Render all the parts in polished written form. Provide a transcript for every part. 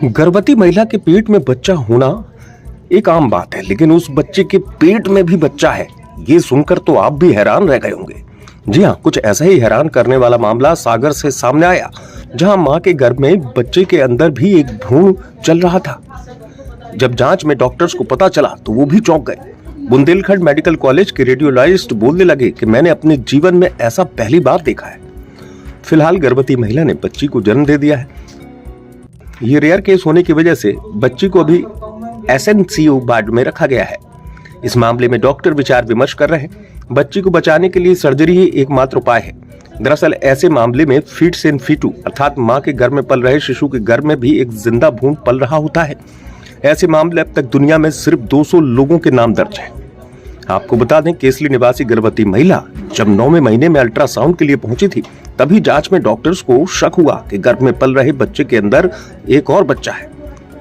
गर्भवती महिला के पेट में बच्चा होना एक आम बात है, लेकिन उस बच्चे के पेट में भी बच्चा है, ये सुनकर तो आप भी हैरान रह गए होंगे। जी हाँ, कुछ ऐसा ही हैरान करने वाला मामला सागर से सामने आया, जहां मां के गर्भ में बच्चे के अंदर भी एक भ्रूण चल रहा था। जब जांच में डॉक्टर्स को पता चला तो वो भी चौंक गए। बुंदेलखंड मेडिकल कॉलेज के रेडियोलॉजिस्ट बोलने लगे कि मैंने अपने जीवन में ऐसा पहली बार देखा है। फिलहाल गर्भवती महिला ने बच्ची को जन्म दे दिया है। ये रेयर केस होने की वजह से बच्ची को अभी एसएनसीयू वार्ड में रखा गया है। इस मामले में डॉक्टर विचार विमर्श कर रहे हैं। बच्ची को बचाने के लिए सर्जरी ही एकमात्र उपाय है। दरअसल ऐसे मामले में फीट्स इन फीटू अर्थात मां के गर्भ में पल रहे शिशु के गर्भ में भी एक जिंदा भ्रूण पल रहा होता है। ऐसे मामले अब तक दुनिया में सिर्फ 200 लोगों के नाम दर्ज हैं। आपको बता दें, केसली निवासी गर्भवती महिला जब 9वें महीने में अल्ट्रासाउंड के लिए पहुंची थी, तभी जांच में डॉक्टर्स को शक हुआ कि गर्भ में पल रहे बच्चे के अंदर एक और बच्चा है।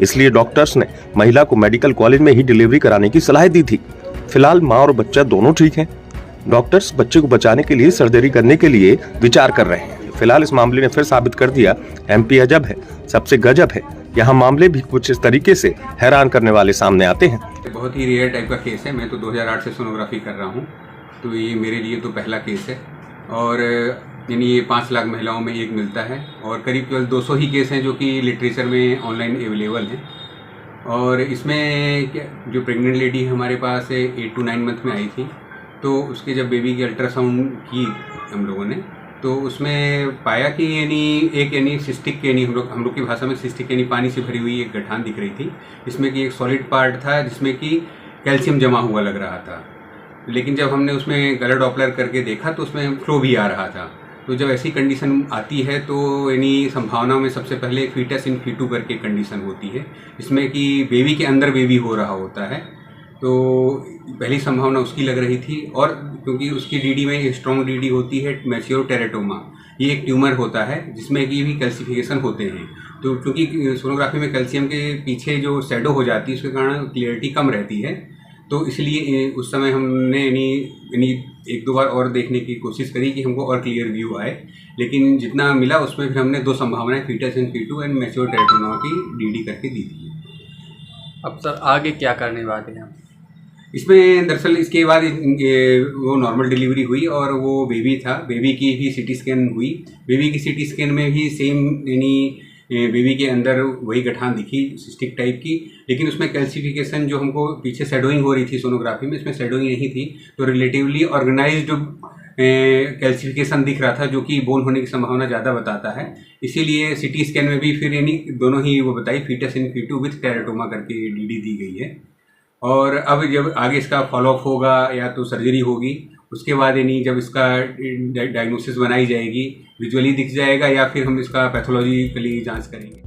इसलिए डॉक्टर्स ने महिला को मेडिकल कॉलेज में ही डिलीवरी कराने की सलाह दी थी। फिलहाल मां और बच्चा दोनों ठीक हैं। डॉक्टर्स बच्चे को बचाने के लिए सर्जरी करने के लिए विचार कर रहे हैं। फिलहाल इस मामले ने फिर साबित कर दिया, एमपी अजब है, सबसे गजब है। यहाँ मामले भी कुछ इस तरीके से हैरान करने वाले सामने आते हैं। बहुत ही रेयर टाइप का केस है। मैं तो 2008 से सोनोग्राफी कर रहा हूँ, तो ये मेरे लिए तो पहला केस है। और यानी ये 5 लाख महिलाओं में एक मिलता है, और करीब केवल 200 ही केस हैं जो कि लिटरेचर में ऑनलाइन अवेलेबल हैं। और इसमें जो प्रेग्नेंट लेडी हमारे पास 8 to 9 मंथ में आई थी, तो उसके जब बेबी की अल्ट्रासाउंड की हम लोगों ने, तो उसमें पाया कि यानी सिस्टिक यानी हम लोग की भाषा में सिस्टिक यानी पानी से भरी हुई एक गठान दिख रही थी। इसमें कि एक सॉलिड पार्ट था जिसमें कि कैल्शियम जमा हुआ लग रहा था। लेकिन जब हमने उसमें गलर डॉपलर करके देखा तो उसमें फ्लो भी आ रहा था। तो जब ऐसी कंडीशन आती है तो यानी संभावना में सबसे पहले फीटस इन फीटू करके कंडीशन होती है, इसमें कि बेबी के अंदर बेबी हो रहा होता है। तो पहली संभावना उसकी लग रही थी। और क्योंकि उसकी डीडी में स्ट्रॉन्ग डीडी होती है मैच्योर टेरेटोमा, ये एक ट्यूमर होता है जिसमें कि भी कैल्सिफिकेशन होते हैं। तो क्योंकि सोनोग्राफी में कैल्शियम के पीछे जो शैडो हो जाती है, उसके कारण क्लियरिटी कम रहती है। तो इसलिए उस समय हमने यानी 1-2 बार और देखने की कोशिश करी कि हमको और क्लियर व्यू आए, लेकिन जितना मिला उसमें फिर हमने 2 संभावनाएं fetus in fetu and mature teratoma की डीडी करके दी थी। अब सर आगे क्या करने वाले हैं? इसमें दरअसल इसके बाद वो नॉर्मल डिलीवरी हुई और वो बेबी था। बेबी की भी सीटी स्कैन हुई। बेबी की सीटी स्कैन में भी सेम यानी बेबी के अंदर वही गठान दिखी सिस्टिक टाइप की, लेकिन उसमें कैल्सिफिकेशन जो हमको पीछे शेडोइंग हो रही थी सोनोग्राफी में, इसमें शेडोइंग नहीं थी। तो रिलेटिवली ऑर्गेनाइज्ड कैल्सिफिकेशन दिख रहा था, जो कि बोन होने की संभावना ज़्यादा बताता है। इसीलिए सीटी स्कैन में भी फिर यानी दोनों ही वो बताई फीटस इन फीटू विथ टेरेटोमा करके डीडी दी गई है। और अब जब आगे इसका फॉलोअप होगा या तो सर्जरी होगी, उसके बाद यानी जब इसका डायग्नोसिस बनाई जाएगी, विजुअली दिख जाएगा, या फिर हम इसका पैथोलॉजिकली जांच करेंगे।